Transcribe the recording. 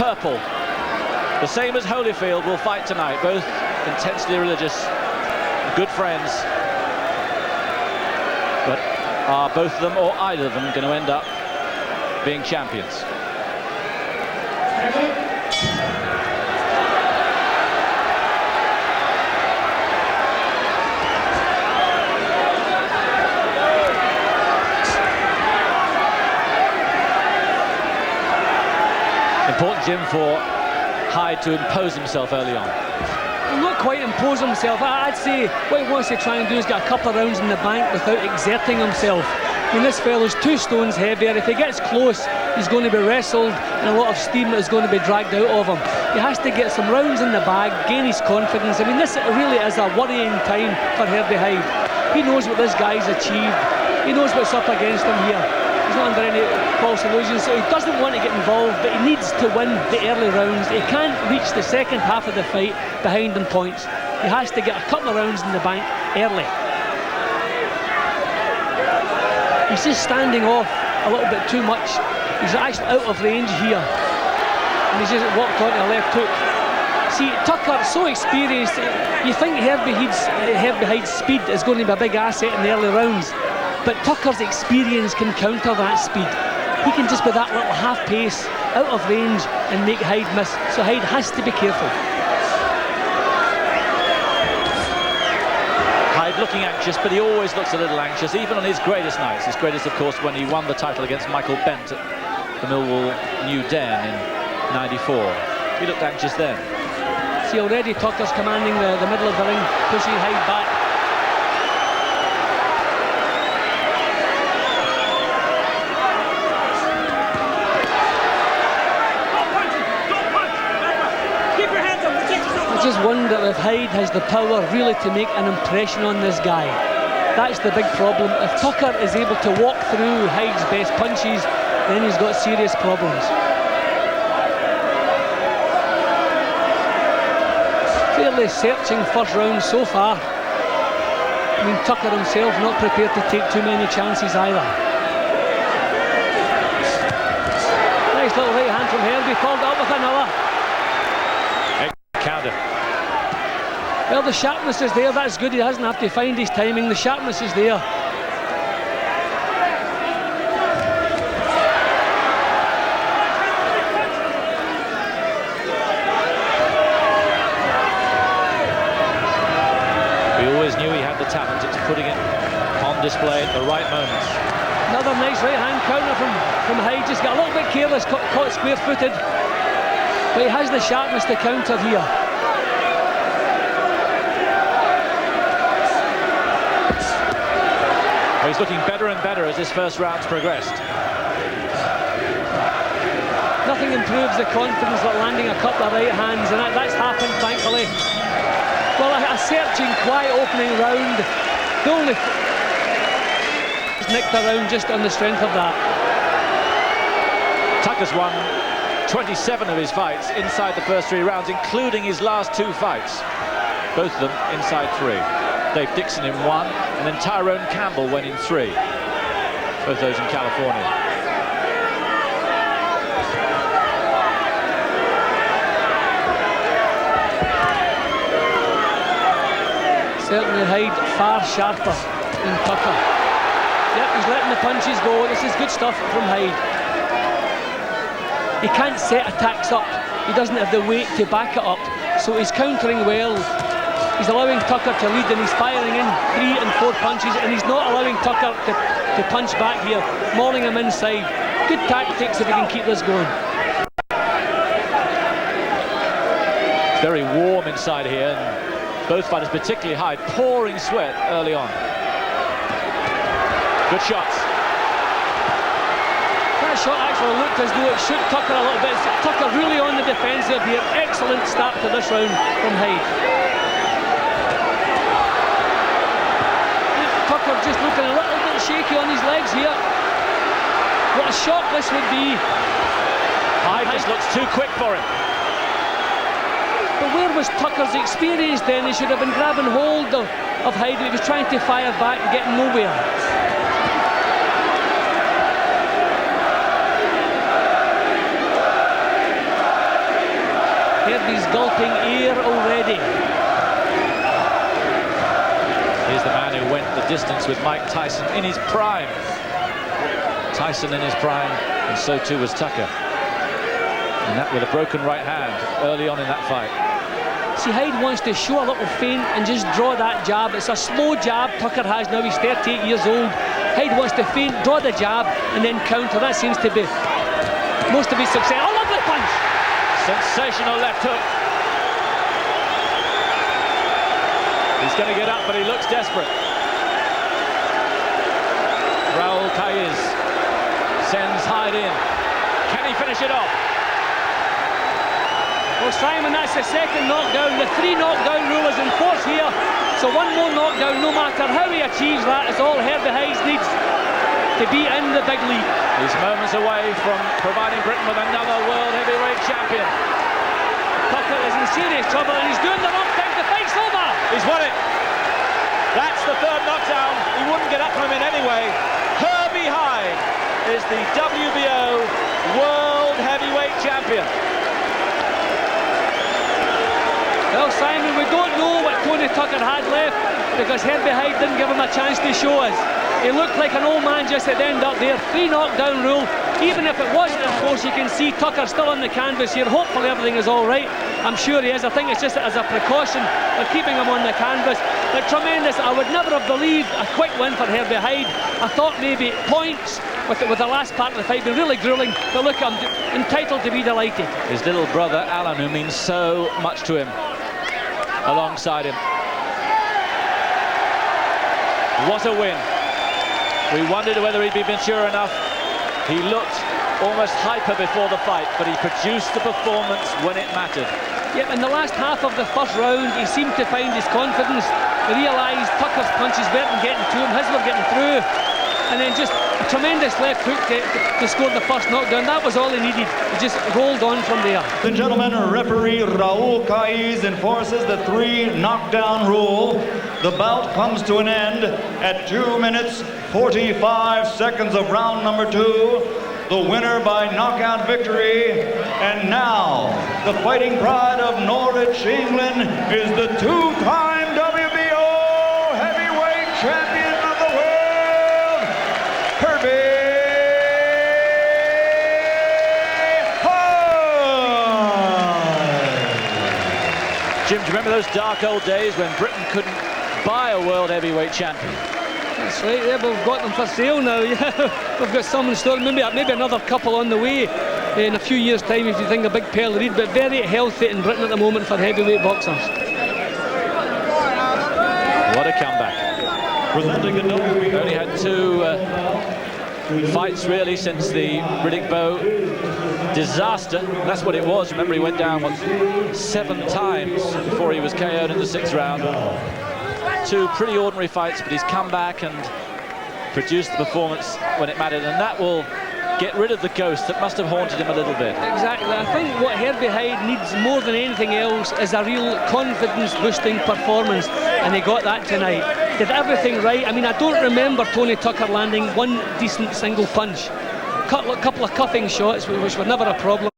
purple, the same as Holyfield, will fight tonight. Both intensely religious, good friends. But are both of them or either of them going to end up being champions? Important, Jim, for Hyde to impose himself early on. Well, not quite impose himself. I'd say what he wants to try and do is get a couple of rounds in the bank without exerting himself. I mean, this fellow's 2 stones heavier. If he gets close, he's going to be wrestled, and a lot of steam is going to be dragged out of him. He has to get some rounds in the bag, gain his confidence. I mean, this really is a worrying time for Herbie Hyde. He knows what this guy's achieved. He knows what's up against him here. He's not under any false illusions, so he doesn't want to get involved, but he needs to win the early rounds. He can't reach the second half of the fight behind in points. He has to get a couple of rounds in the bank early. He's just standing off a little bit too much. He's actually out of range here, and he's just walked onto a left hook. See, Tucker, so experienced. You think Herbie Hyde's speed is going to be a big asset in the early rounds, but Tucker's experience can counter that speed. He can just be that little half pace, out of range, and make Hyde miss. So Hyde has to be careful. Hyde looking anxious, but he always looks a little anxious, even on his greatest nights. His greatest, of course, when he won the title against Michael Bent at the Millwall New Den in '94. He looked anxious then. See, already Tucker's commanding the middle of the ring, pushing Hyde back. I just wonder if Hyde has the power really to make an impression on this guy. That's the big problem. If Tucker is able to walk through Hyde's best punches, then he's got serious problems. Fairly searching first round so far. I mean, Tucker himself not prepared to take too many chances either. Nice little right hand from Herbie, followed up with another. Counter. Well, the sharpness is there, that's good. He doesn't have to find his timing, the sharpness is there. We always knew he had the talent. It's putting it on display at the right moments. Another nice right hand counter from Hyde. Just got a little bit careless, caught square footed. But he has the sharpness to counter here. Well, he's looking better and better as this first round's progressed. Nothing improves the confidence like landing a couple of right hands, and that's happened, thankfully. Well, a searching, quiet opening round. The only nicked around just on the strength of that. Tucker's won 27 of his fights inside the first 3 rounds, including his last 2 fights. Both of them inside 3. Dave Dixon in 1, and then Tyrone Campbell went in 3. Both those in California. Certainly Hyde far sharper than Tucker. Yep, he's letting the punches go. This is good stuff from Hyde. He can't set attacks up. He doesn't have the weight to back it up. So he's countering well. He's allowing Tucker to lead, and he's firing in 3 and 4 punches, and he's not allowing Tucker to punch back here, mauling him inside. Good tactics if he can keep this going. It's very warm inside here, and both fighters, particularly Hyde, pouring sweat early on. Good shots. That shot actually looked as though it shook Tucker a little bit. Tucker really on the defensive here. Excellent start to this round from Hyde. Tucker just looking a little bit shaky on his legs here. What a shock this would be. Hyde just looks too quick for him. But where was Tucker's experience then? He should have been grabbing hold of Hyde. He was trying to fire back and getting nowhere. Herbie's gulping air already. Here's the man who went the distance with Mike Tyson in his prime. Tyson in his prime, and so too was Tucker. And that with a broken right hand early on in that fight. See, Hyde wants to show a little feint and just draw that jab. It's a slow jab Tucker has now. He's 38 years old. Hyde wants to feint, draw the jab, and then counter. That seems to be most of his success. Oh, lovely punch! Sensational left hook. He's going to get up, but he looks desperate. Raul Caiz sends Hyde in. Can he finish it off? Well, Simon, that's the second knockdown. The 3 knockdown rule is in force here. So one more knockdown, no matter how he achieves that, is all Herbie Hyde needs to be in the big league. He's moments away from providing Britain with another world heavyweight champion. Tucker is in serious trouble and he's doing the wrong thing. The fight's over. He's won it. That's the 3rd knockdown. He wouldn't get up from it anyway. Herbie Hyde is the WBO world heavyweight champion. Well, Simon, we don't know what Tony Tucker had left because Herbie Hyde didn't give him a chance to show us. He looked like an old man just at the end up there. 3 knockdown rule. Even if it wasn't in force, you can see Tucker still on the canvas here. Hopefully everything is all right. I'm sure he is. I think it's just as a precaution for keeping him on the canvas. But tremendous. I would never have believed a quick win for Herbie Hyde. I thought maybe points with the last part of the fight, been really grueling. But look, I'm entitled to be delighted. His little brother Alan, who means so much to him, alongside him. What a win. We wondered whether he'd be mature enough. He looked almost hyper before the fight, but he produced the performance when it mattered. Yep, in the last half of the first round, he seemed to find his confidence, realised Tucker's punches weren't getting to him, his were getting through, and then just a tremendous left hook to score the first knockdown. That was all he needed. He just rolled on from there. Ladies and gentlemen, referee Raul Caiz enforces the 3 knockdown rule. The bout comes to an end at 2 minutes 45 seconds of round number 2. The winner by knockout victory. And now, the fighting pride of Norwich, England, is the 2-time WBO heavyweight champion of the world, Herbie Hyde. Jim, do you remember those dark old days when Britain couldn't buy a world heavyweight champion? That's right, yeah, but we've got them for sale now. Yeah, we've got some in store, maybe another couple on the way in a few years' time if you think a big Pearl Reed, but very healthy in Britain at the moment for heavyweight boxers. What a comeback. Presenting the WBO. Only had 2 fights really since the Riddick Bowe disaster. That's what it was. Remember, he went down 7 times before he was KO'd in the 6th round. 2 pretty ordinary fights, but he's come back and produced the performance when it mattered, and that will get rid of the ghost that must have haunted him a little bit. Exactly. I think what Herbie Hyde needs more than anything else is a real confidence-boosting performance, and he got that tonight. Did everything right. I mean, I don't remember Tony Tucker landing 1 decent single punch. A couple of cuffing shots, which were never a problem.